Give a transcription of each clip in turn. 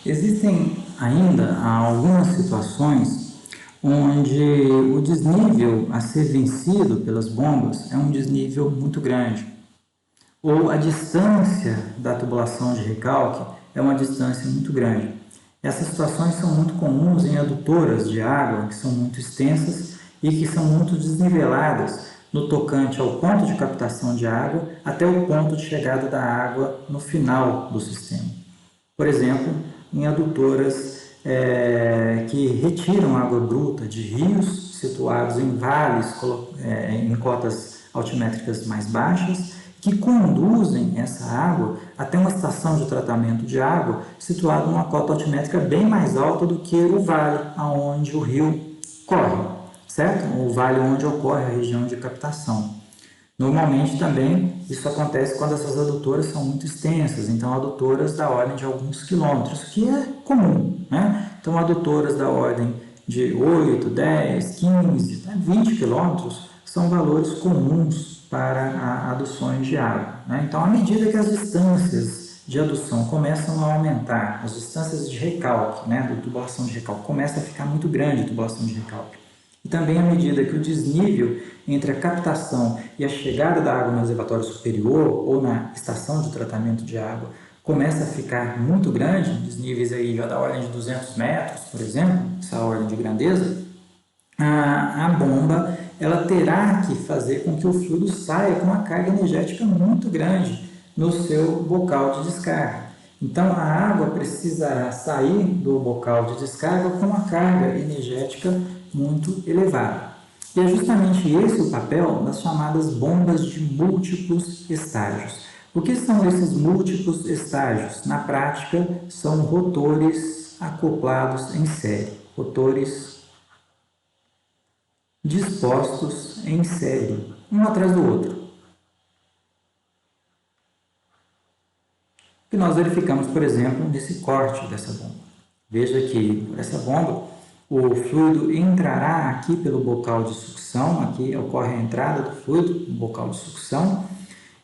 Existem ainda algumas situações onde o desnível a ser vencido pelas bombas é um desnível muito grande, ou a distância da tubulação de recalque é uma distância muito grande. Essas situações são muito comuns em adutoras de água, que são muito extensas e que são muito desniveladas no tocante ao ponto de captação de água até o ponto de chegada da água no final do sistema. Por exemplo, em adutoras que retiram água bruta de rios situados em vales em cotas altimétricas mais baixas, que conduzem essa água até uma estação de tratamento de água situada numa cota altimétrica bem mais alta do que o vale aonde o rio corre, certo? O vale onde ocorre a região de captação. Normalmente também isso acontece quando essas adutoras são muito extensas, então adutoras da ordem de alguns quilômetros, que é comum, né? Então adutoras da ordem de 8, 10, 15, 20 quilômetros são valores comuns para aduções de água, né? Então, à medida que as distâncias de adução começam a aumentar, as distâncias de recalque, né, da tubulação de recalque, começa a ficar muito grande a tubulação de recalque. E também à medida que o desnível entre a captação e a chegada da água no reservatório superior ou na estação de tratamento de água começa a ficar muito grande, desníveis aí já da ordem de 200 metros, por exemplo, essa ordem de grandeza, a bomba ela terá que fazer com que o fluido saia com uma carga energética muito grande no seu bocal de descarga. Então, a água precisará sair do bocal de descarga com uma carga energética muito elevada. E é justamente esse o papel das chamadas bombas de múltiplos estágios. O que são esses múltiplos estágios? Na prática, são rotores acoplados em série, rotores dispostos em série, um atrás do outro. Que nós verificamos, por exemplo, nesse corte dessa bomba. Veja que por essa bomba, o fluido entrará aqui pelo bocal de sucção, aqui ocorre a entrada do fluido no bocal de sucção,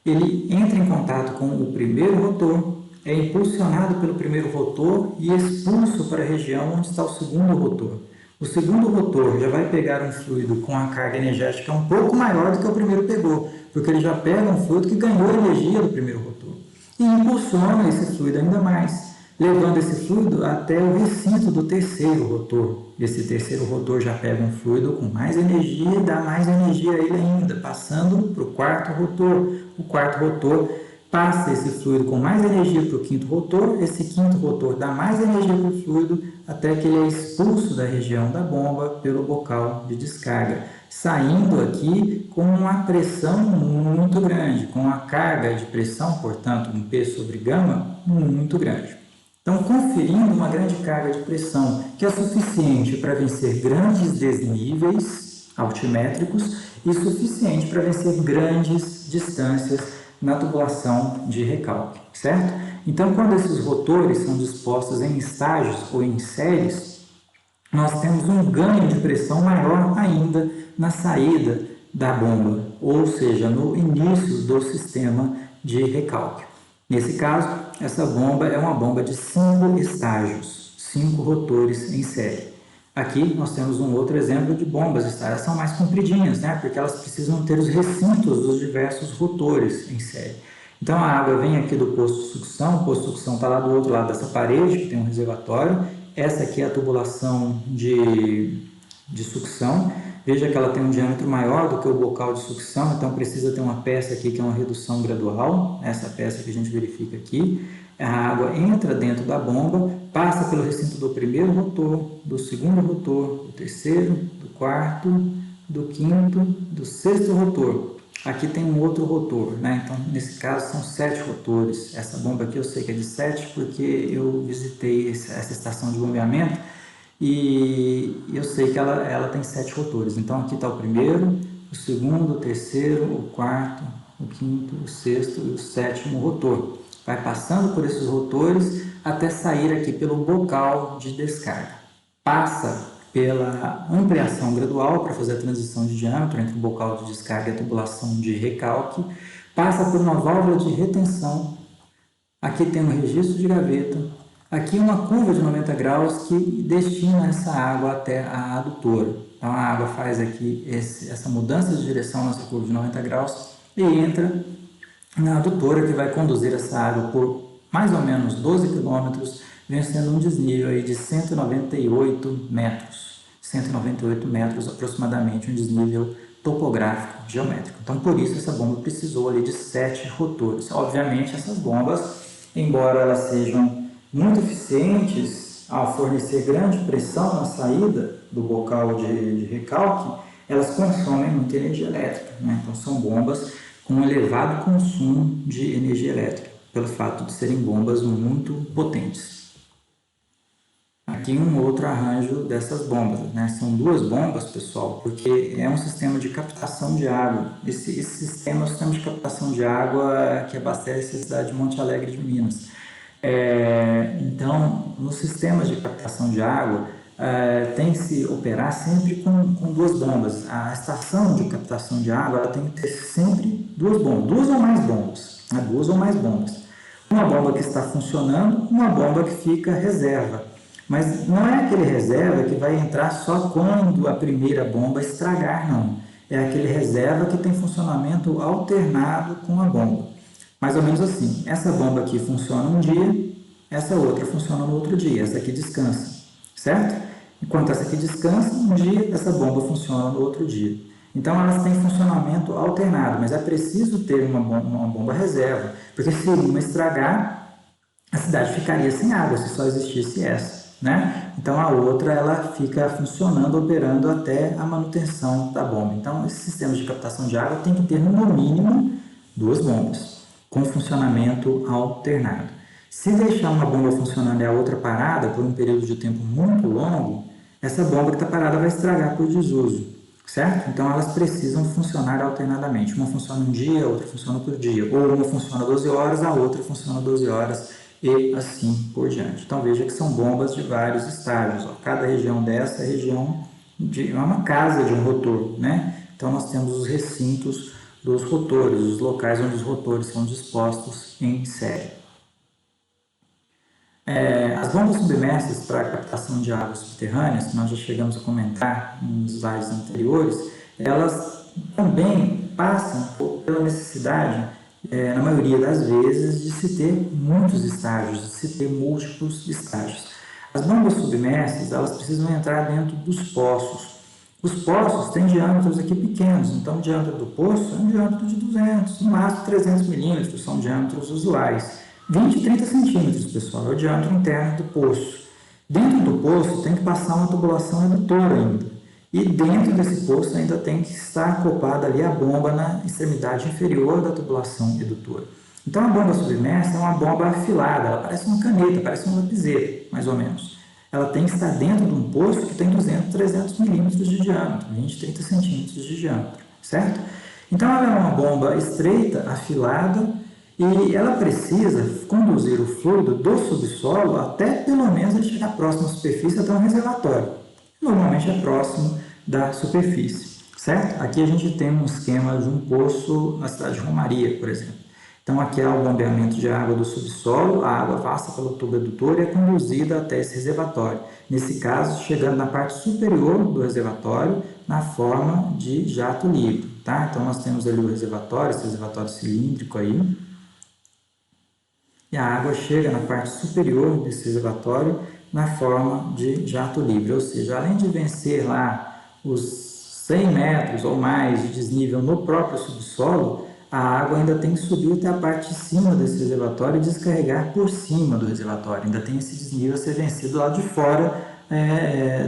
ele entra em contato com o primeiro rotor, é impulsionado pelo primeiro rotor e expulso para a região onde está o segundo rotor. O segundo rotor já vai pegar um fluido com a carga energética um pouco maior do que o primeiro pegou, porque ele já pega um fluido que ganhou energia do primeiro rotor e impulsiona esse fluido ainda mais, levando esse fluido até o recinto do terceiro rotor. Esse terceiro rotor já pega um fluido com mais energia e dá mais energia a ele ainda, passando para o quarto rotor. O quarto rotor passa esse fluido com mais energia para o quinto rotor, esse quinto rotor dá mais energia para o fluido até que ele é expulso da região da bomba pelo bocal de descarga, saindo aqui com uma pressão muito grande, com a carga de pressão, portanto, um P sobre gama muito grande. Então, conferindo uma grande carga de pressão que é suficiente para vencer grandes desníveis altimétricos e suficiente para vencer grandes distâncias na tubulação de recalque, certo? Então, quando esses rotores são dispostos em estágios ou em séries, nós temos um ganho de pressão maior ainda na saída da bomba, ou seja, no início do sistema de recalque. Nesse caso, essa bomba é uma bomba de 5 estágios, 5 rotores em série. Aqui nós temos um outro exemplo de bombas, elas são mais compridinhas, né? Porque elas precisam ter os recintos dos diversos rotores em série. Então a água vem aqui do posto de sucção, o posto de sucção está lá do outro lado dessa parede, que tem um reservatório. Essa aqui é a tubulação de sucção. Veja que ela tem um diâmetro maior do que o bocal de sucção, então precisa ter uma peça aqui que é uma redução gradual, essa peça que a gente verifica aqui. A água entra dentro da bomba, passa pelo recinto do primeiro rotor, do segundo rotor, do terceiro, do quarto, do quinto, do sexto rotor. Aqui tem um outro rotor, né? Então nesse caso são 7 rotores. Essa bomba aqui eu sei que é de 7 porque eu visitei essa estação de bombeamento e eu sei que ela tem 7 rotores. Então aqui está o primeiro, o segundo, o terceiro, o quarto, o quinto, o sexto e o sétimo rotor. Vai passando por esses rotores até sair aqui pelo bocal de descarga. Passa pela ampliação gradual para fazer a transição de diâmetro entre o bocal de descarga e a tubulação de recalque. Passa por uma válvula de retenção. Aqui tem um registro de gaveta. Aqui uma curva de 90 graus que destina essa água até a adutora. Então a água faz aqui essa mudança de direção nessa curva de 90 graus e entra na adutora, que vai conduzir essa água por mais ou menos 12 quilômetros, vencendo um desnível aí de 198 metros. 198 metros aproximadamente, um desnível topográfico geométrico. Então por isso essa bomba precisou ali de 7 rotores. Obviamente essas bombas, embora elas sejam muito eficientes ao fornecer grande pressão na saída do bocal de recalque, elas consomem muita energia elétrica, né? Então são bombas com um elevado consumo de energia elétrica, pelo fato de serem bombas muito potentes. Aqui um outro arranjo dessas bombas, né? São duas bombas, pessoal, porque é um sistema de captação de água. Esse sistema é o sistema de captação de água que abastece a cidade de Monte Alegre de Minas. Então, nos sistemas de captação de água, tem que se operar sempre com duas bombas. A estação de captação de água ela tem que ter sempre duas bombas, duas ou mais bombas, né? Duas ou mais bombas. Uma bomba que está funcionando, uma bomba que fica reserva. Mas não é aquele reserva que vai entrar só quando a primeira bomba estragar, não. É aquele reserva que tem funcionamento alternado com a bomba. Mais ou menos assim, essa bomba aqui funciona um dia, essa outra funciona no outro dia, essa aqui descansa, certo? Enquanto essa aqui descansa, um dia essa bomba funciona no outro dia. Então elas têm funcionamento alternado, mas é preciso ter uma bomba reserva, porque se uma estragar, a cidade ficaria sem água se só existisse essa, né? Então a outra ela fica funcionando, operando até a manutenção da bomba. Então esses sistemas de captação de água tem que ter no mínimo duas bombas com funcionamento alternado. Se deixar uma bomba funcionando e a outra parada por um período de tempo muito longo, essa bomba que está parada vai estragar por desuso, certo? Então elas precisam funcionar alternadamente. Uma funciona um dia, a outra funciona outro dia. Ou uma funciona 12 horas, a outra funciona 12 horas e assim por diante. Então veja que são bombas de vários estágios. Cada região dessa é uma casa de um rotor, né? Então nós temos os recintos dos rotores, os locais onde os rotores são dispostos em série. As bombas submersas para a captação de águas subterrâneas, que nós já chegamos a comentar nos slides anteriores, elas também passam pela necessidade, na maioria das vezes, de se ter muitos estágios, de se ter múltiplos estágios. As bombas submersas, elas precisam entrar dentro dos poços. Os poços têm diâmetros aqui pequenos, então o diâmetro do poço é um diâmetro de 200, no máximo 300 milímetros, são diâmetros usuais. 20 e 30 centímetros, pessoal, é o diâmetro interno do poço. Dentro do poço tem que passar uma tubulação edutora ainda. E dentro desse poço ainda tem que estar acoplada ali a bomba na extremidade inferior da tubulação edutora. Então a bomba submersa é uma bomba afilada, ela parece uma caneta, parece uma lapiseira, mais ou menos. Ela tem que estar dentro de um poço que tem 200, 300 milímetros de diâmetro, 20, 30 centímetros de diâmetro, certo? Então ela é uma bomba estreita, afilada, e ela precisa conduzir o fluido do subsolo até pelo menos ele chegar próximo à superfície, até um reservatório. Normalmente é próximo da superfície, certo? Aqui a gente tem um esquema de um poço na cidade de Romaria, por exemplo. Então aqui é o bombeamento de água do subsolo, a água passa pelo tubo edutor e é conduzida até esse reservatório. Nesse caso, chegando na parte superior do reservatório, na forma de jato livre, tá? Então nós temos ali o reservatório, esse reservatório cilíndrico aí, e a água chega na parte superior desse reservatório na forma de jato livre, ou seja, além de vencer lá os 100 metros ou mais de desnível no próprio subsolo, a água ainda tem que subir até a parte de cima desse reservatório e descarregar por cima do reservatório. Ainda tem esse desnível a ser vencido lá de fora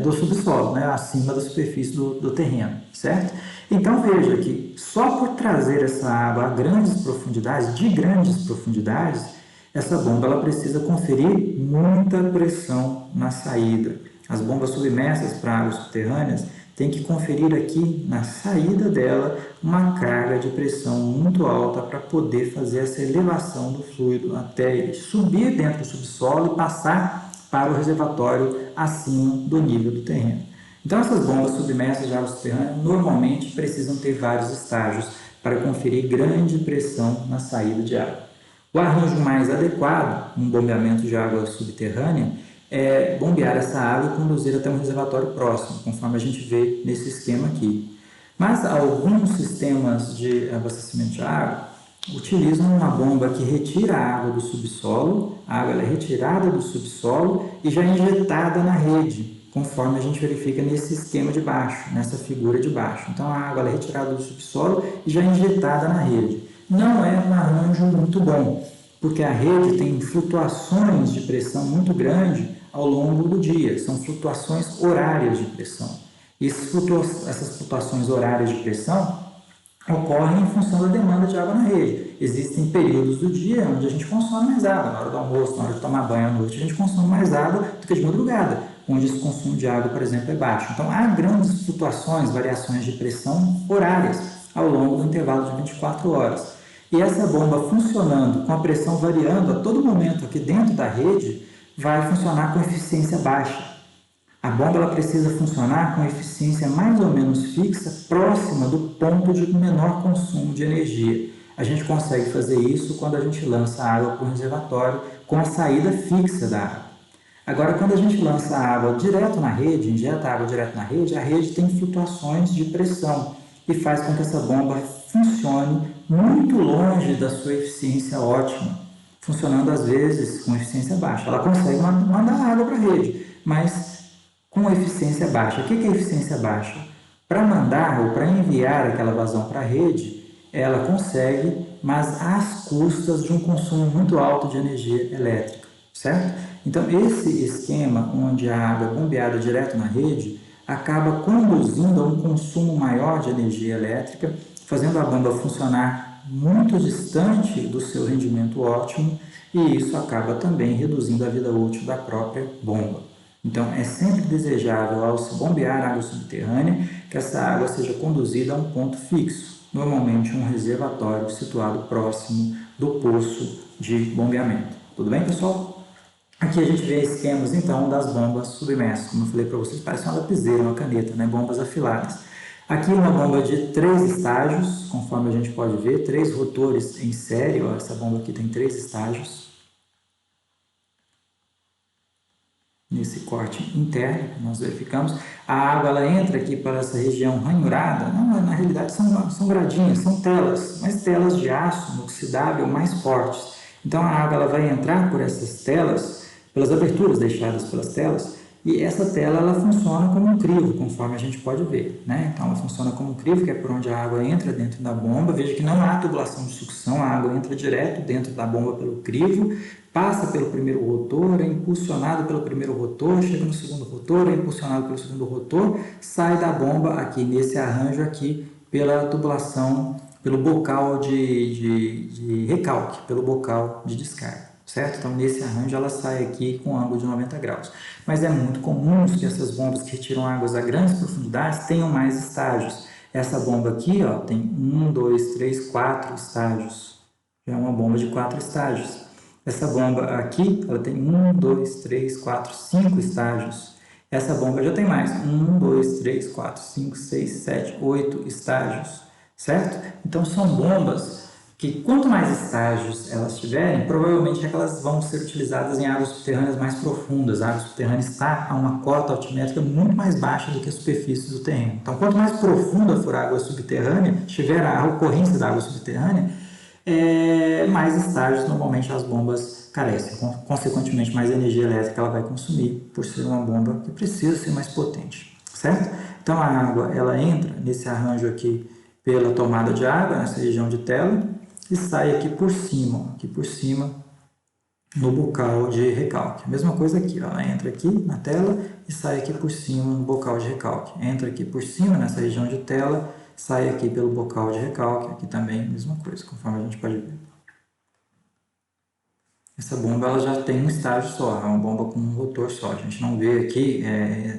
do subsolo, né? Acima da superfície do terreno, certo? Então veja que só por trazer essa água a grandes profundidades, de grandes profundidades, essa bomba ela precisa conferir muita pressão na saída. As bombas submersas para águas subterrâneas têm que conferir aqui na saída dela uma carga de pressão muito alta para poder fazer essa elevação do fluido até ele subir dentro do subsolo e passar para o reservatório acima do nível do terreno. Então essas bombas submersas de água subterrânea normalmente precisam ter vários estágios para conferir grande pressão na saída de água. O arranjo mais adequado, um bombeamento de água subterrânea, é bombear essa água e conduzir até um reservatório próximo, conforme a gente vê nesse esquema aqui. Mas alguns sistemas de abastecimento de água utilizam uma bomba que retira a água do subsolo, a água é retirada do subsolo e já injetada na rede, conforme a gente verifica nesse esquema de baixo, nessa figura de baixo. Então a água é retirada do subsolo e já injetada na rede. Não é um arranjo muito bom, porque a rede tem flutuações de pressão muito grandes ao longo do dia, são flutuações horárias de pressão. E essas flutuações horárias de pressão ocorrem em função da demanda de água na rede. Existem períodos do dia onde a gente consome mais água, na hora do almoço, na hora de tomar banho à noite, a gente consome mais água do que de madrugada, onde esse consumo de água, por exemplo, é baixo. Então, há grandes flutuações, variações de pressão horárias ao longo do intervalo de 24 horas. E essa bomba funcionando, com a pressão variando a todo momento aqui dentro da rede, vai funcionar com eficiência baixa. A bomba ela precisa funcionar com eficiência mais ou menos fixa, próxima do ponto de menor consumo de energia. A gente consegue fazer isso quando a gente lança a água para o reservatório com a saída fixa da água. Agora, quando a gente lança a água direto na rede, injeta a água direto na rede, a rede tem flutuações de pressão e faz com que essa bomba funcione muito longe da sua eficiência ótima, funcionando às vezes com eficiência baixa. Ela consegue mandar água para a rede, mas com eficiência baixa. O que é eficiência baixa? Para mandar ou para enviar aquela vazão para a rede, ela consegue, mas às custas de um consumo muito alto de energia elétrica, certo? Então, esse esquema onde a água é bombeada direto na rede acaba conduzindo a um consumo maior de energia elétrica, fazendo a bomba funcionar muito distante do seu rendimento ótimo, e isso acaba também reduzindo a vida útil da própria bomba. Então, é sempre desejável, ao se bombear água subterrânea, que essa água seja conduzida a um ponto fixo, normalmente um reservatório situado próximo do poço de bombeamento. Tudo bem, pessoal? Aqui a gente vê esquemas, então, das bombas submersas. Como eu falei para vocês, parece uma lapiseira, uma caneta, né? Bombas afiladas. Aqui uma bomba de 3 estágios, conforme a gente pode ver, 3 rotores em série. Ó, essa bomba aqui tem 3 estágios. Nesse corte interno, nós verificamos, a água ela entra aqui para essa região ranhurada. Não, na realidade são gradinhas, são telas, mas telas de aço inoxidável mais fortes. Então a água ela vai entrar por essas telas, pelas aberturas deixadas pelas telas, e essa tela ela funciona como um crivo, conforme a gente pode ver, né? Então ela funciona como um crivo, que é por onde a água entra dentro da bomba. Veja que não há tubulação de sucção, a água entra direto dentro da bomba pelo crivo, passa pelo primeiro rotor, é impulsionado pelo primeiro rotor, chega no segundo rotor, é impulsionado pelo segundo rotor, sai da bomba aqui nesse arranjo aqui pela tubulação, pelo bocal de recalque, pelo bocal de descarga. Certo? Então, nesse arranjo, ela sai aqui com ângulo de 90 graus. Mas é muito comum que essas bombas que retiram águas a grandes profundidades tenham mais estágios. Essa bomba aqui ó, tem 1, 2, 3, 4 estágios. Já é uma bomba de 4 estágios. Essa bomba aqui, ela tem 1, 2, 3, 4, 5 estágios. Essa bomba já tem mais. 1, 2, 3, 4, 5, 6, 7, 8 estágios. Certo? Então, são bombas que quanto mais estágios elas tiverem, provavelmente é que elas vão ser utilizadas em águas subterrâneas mais profundas. A água subterrânea está a uma cota altimétrica muito mais baixa do que a superfície do terreno. Então, quanto mais profunda for a água subterrânea, tiver a ocorrência da água subterrânea, mais estágios normalmente as bombas carecem. Consequentemente, mais energia elétrica ela vai consumir, por ser uma bomba que precisa ser mais potente, certo? Então, a água ela entra nesse arranjo aqui pela tomada de água, nessa região de tela, e sai aqui por cima, no bocal de recalque. A mesma coisa aqui, ó, ela entra aqui na tela e sai aqui por cima no bocal de recalque. Entra aqui por cima, nessa região de tela, sai aqui pelo bocal de recalque, aqui também, mesma coisa, conforme a gente pode ver. Essa bomba ela já tem um estágio só, é uma bomba com um rotor só. A gente não vê aqui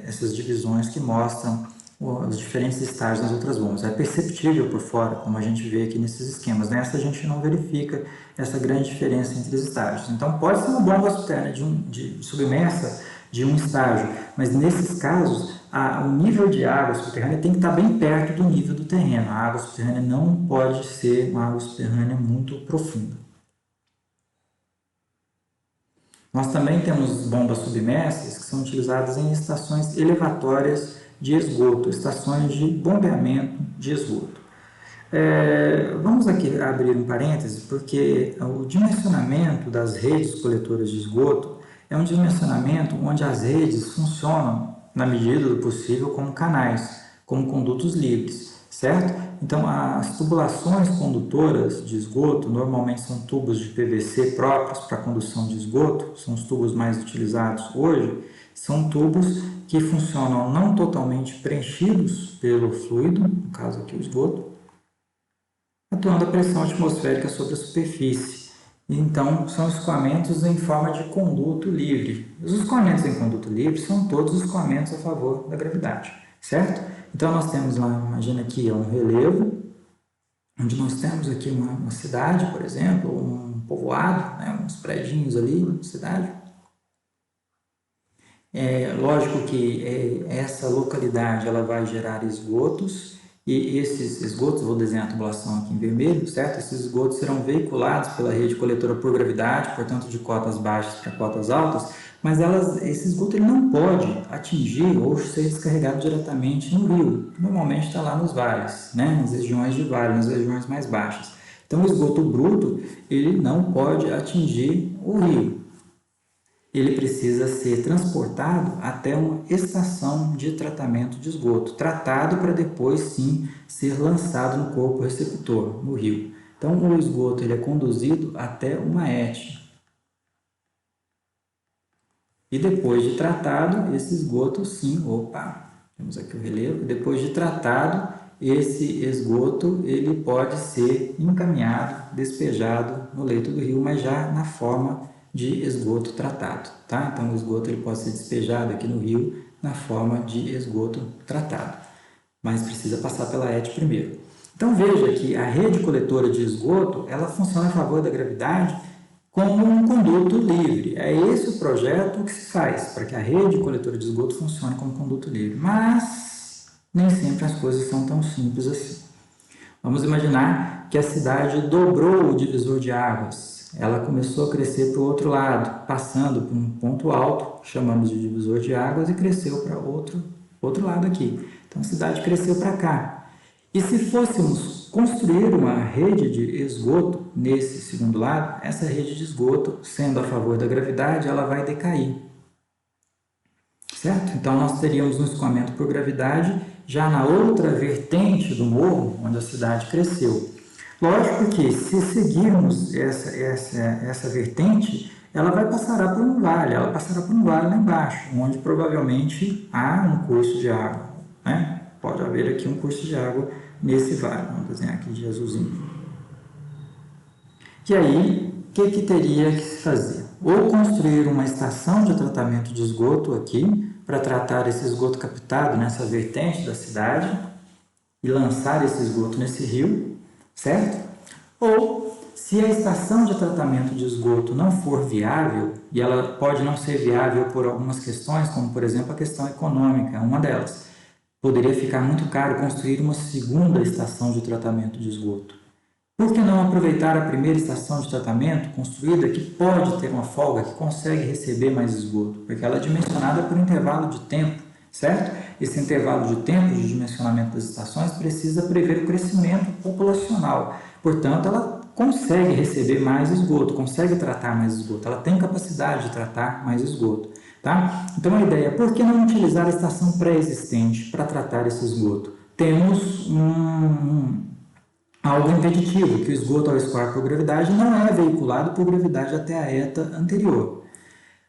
essas divisões que mostram os diferentes estágios das outras bombas. É perceptível por fora, como a gente vê aqui nesses esquemas. Nessa a gente não verifica essa grande diferença entre os estágios. Então pode ser uma bomba subterrânea submersa de um estágio, mas nesses casos o nível de água subterrânea tem que estar bem perto do nível do terreno. A água subterrânea não pode ser uma água subterrânea muito profunda. Nós também temos bombas submersas que são utilizadas em estações elevatórias de esgoto, estações de bombeamento de esgoto. Vamos aqui abrir um parêntese, porque o dimensionamento das redes coletoras de esgoto é um dimensionamento onde as redes funcionam, na medida do possível, como canais, como condutos livres, certo? Então, as tubulações condutoras de esgoto normalmente são tubos de PVC próprios para condução de esgoto, são os tubos mais utilizados hoje, são tubos que funcionam não totalmente preenchidos pelo fluido, no caso aqui o esgoto, atuando a pressão atmosférica sobre a superfície. Então, são escoamentos em forma de conduto livre. Os escoamentos em conduto livre são todos os escoamentos a favor da gravidade, certo? Então, nós temos lá, imagina aqui, um relevo, onde nós temos aqui uma cidade, por exemplo, um povoado, né, uns predinhos ali, uma cidade. É lógico que essa localidade ela vai gerar esgotos, e esses esgotos, vou desenhar a tubulação aqui em vermelho, certo? Esses esgotos serão veiculados pela rede coletora por gravidade, portanto de cotas baixas para cotas altas, mas esse esgoto ele não pode atingir ou ser descarregado diretamente no rio. Normalmente está lá nos vales, né? Nas regiões de vale, nas regiões mais baixas. Então o esgoto bruto ele não pode atingir o rio. Ele precisa ser transportado até uma estação de tratamento de esgoto, tratado para depois sim ser lançado no corpo receptor, no rio. Então o esgoto ele é conduzido até uma ET. E depois de tratado, esse esgoto sim, temos aqui o relevo, depois de tratado, esse esgoto ele pode ser encaminhado, despejado no leito do rio, mas já na forma de esgoto tratado, tá? Então o esgoto ele pode ser despejado aqui no rio na forma de esgoto tratado, mas precisa passar pela ET primeiro. Então veja que a rede coletora de esgoto, ela funciona a favor da gravidade como um conduto livre. É esse o projeto que se faz, para que a rede coletora de esgoto funcione como conduto livre. Mas nem sempre as coisas são tão simples assim. Vamos imaginar que a cidade dobrou o divisor de águas. Ela começou a crescer para o outro lado, passando por um ponto alto, chamamos de divisor de águas, e cresceu para outro lado aqui. Então a cidade cresceu para cá. E se fôssemos construir uma rede de esgoto nesse segundo lado, essa rede de esgoto, sendo a favor da gravidade, ela vai decair. Certo? Então nós teríamos um escoamento por gravidade já na outra vertente do morro, onde a cidade cresceu. Lógico que se seguirmos essa vertente, ela vai passar por um vale, lá embaixo, onde provavelmente há um curso de água, né? Pode haver aqui um curso de água nesse vale. Vamos desenhar aqui de azulzinho. E aí, o que teria que se fazer? Ou construir uma estação de tratamento de esgoto aqui, para tratar esse esgoto captado nessa vertente da cidade e lançar esse esgoto nesse rio, certo? Ou, se a estação de tratamento de esgoto não for viável, e ela pode não ser viável por algumas questões, como por exemplo a questão econômica, uma delas, poderia ficar muito caro construir uma segunda estação de tratamento de esgoto. Por que não aproveitar a primeira estação de tratamento construída, que pode ter uma folga, que consegue receber mais esgoto? Porque ela é dimensionada por intervalo de tempo, certo? Esse intervalo de tempo de dimensionamento das estações precisa prever o crescimento populacional. Portanto, ela consegue receber mais esgoto, consegue tratar mais esgoto, ela tem capacidade de tratar mais esgoto. Tá? Então a ideia é, por que não utilizar a estação pré-existente para tratar esse esgoto? Temos algo impeditivo, que o esgoto ao escoar por gravidade não é veiculado por gravidade até a ETA anterior.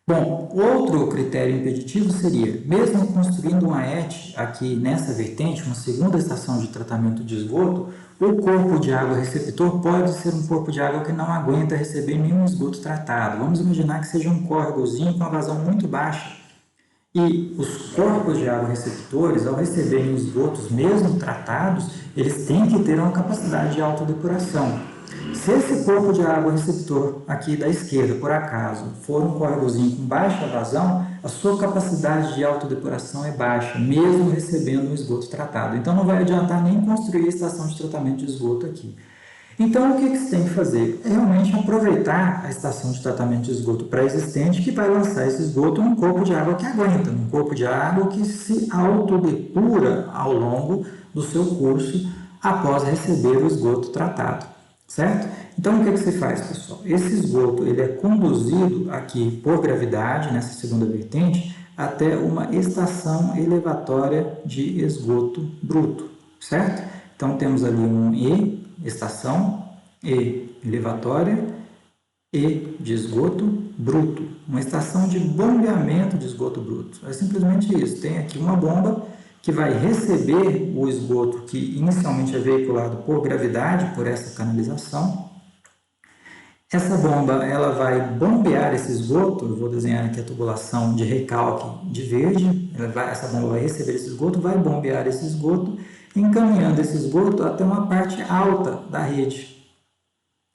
Bom, outro critério impeditivo seria, mesmo construindo uma ET aqui nessa vertente, uma segunda estação de tratamento de esgoto, o corpo de água receptor pode ser um corpo de água que não aguenta receber nenhum esgoto tratado. Vamos imaginar que seja um córregozinho com uma vazão muito baixa. E os corpos de água receptores, ao receberem esgotos mesmo tratados, eles têm que ter uma capacidade de autodepuração. Se esse corpo de água receptor aqui da esquerda, por acaso, for um córregozinho com baixa vazão, a sua capacidade de autodepuração é baixa, mesmo recebendo um esgoto tratado. Então não vai adiantar nem construir a estação de tratamento de esgoto aqui. Então, o que você tem que fazer? É realmente aproveitar a estação de tratamento de esgoto pré-existente que vai lançar esse esgoto num corpo de água que aguenta, num corpo de água que se autodepura ao longo do seu curso após receber o esgoto tratado, certo? Então, o que você faz, pessoal? Esse esgoto ele é conduzido aqui por gravidade, nessa segunda vertente, até uma estação elevatória de esgoto bruto, certo? Então, temos ali um E, estação, E, elevatória, E, de esgoto bruto. Uma estação de bombeamento de esgoto bruto. É simplesmente isso. Tem aqui uma bomba que vai receber o esgoto que inicialmente é veiculado por gravidade, por essa canalização. Essa bomba ela vai bombear esse esgoto, eu vou desenhar aqui a tubulação de recalque de verde, essa bomba vai receber esse esgoto, vai bombear esse esgoto, encaminhando esse esgoto até uma parte alta da rede,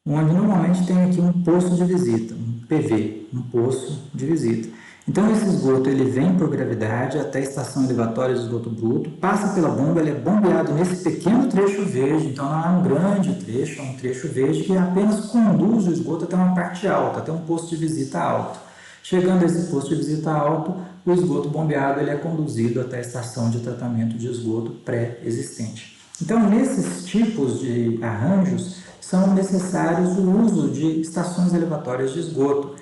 onde normalmente tem aqui um poço de visita, um PV, um poço de visita. Então esse esgoto ele vem por gravidade até a estação elevatória de esgoto bruto, passa pela bomba, ele é bombeado nesse pequeno trecho verde, então não é um grande trecho, é um trecho verde que apenas conduz o esgoto até uma parte alta, até um posto de visita alto. Chegando a esse posto de visita alto, o esgoto bombeado ele é conduzido até a estação de tratamento de esgoto pré-existente. Então, nesses tipos de arranjos, são necessários o uso de estações elevatórias de esgoto.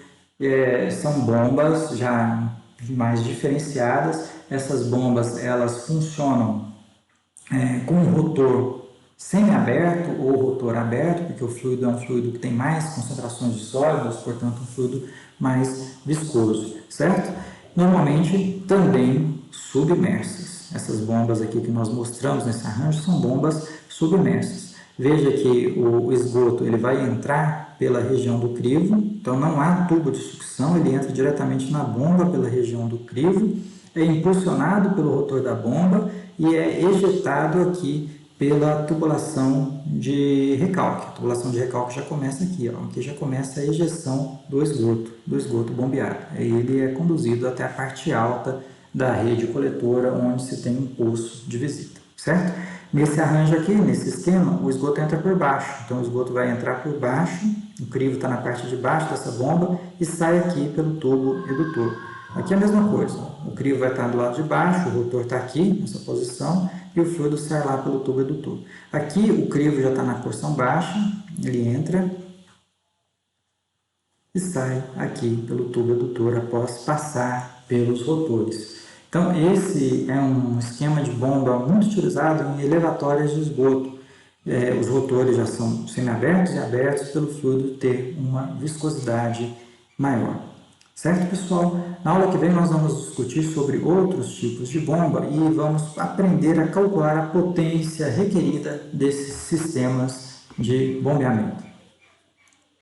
São bombas já mais diferenciadas. Essas bombas elas funcionam com um rotor semi-aberto ou rotor aberto, porque o fluido é um fluido que tem mais concentrações de sólidos, portanto um fluido mais viscoso, certo? Normalmente também submersas. Essas bombas aqui que nós mostramos nesse arranjo são bombas submersas. Veja que o esgoto ele vai entrar pela região do crivo, então não há tubo de sucção, ele entra diretamente na bomba pela região do crivo, é impulsionado pelo rotor da bomba e é ejetado aqui pela tubulação de recalque. A tubulação de recalque já começa aqui, ó. Aqui já começa a ejeção do esgoto bombeado. Ele é conduzido até a parte alta da rede coletora, onde se tem um poço de visita, certo? Nesse arranjo aqui, nesse esquema, o esgoto entra por baixo. Então, o esgoto vai entrar por baixo, o crivo está na parte de baixo dessa bomba e sai aqui pelo tubo redutor. Aqui é a mesma coisa, o crivo vai estar do lado de baixo, o rotor está aqui, nessa posição, e o fluido sai lá pelo tubo redutor. Aqui, o crivo já está na porção baixa, ele entra e sai aqui pelo tubo redutor após passar pelos rotores. Então, esse é um esquema de bomba muito utilizado em elevatórias de esgoto. Os rotores já são semi-abertos e abertos pelo fluido ter uma viscosidade maior. Certo, pessoal? Na aula que vem nós vamos discutir sobre outros tipos de bomba e vamos aprender a calcular a potência requerida desses sistemas de bombeamento.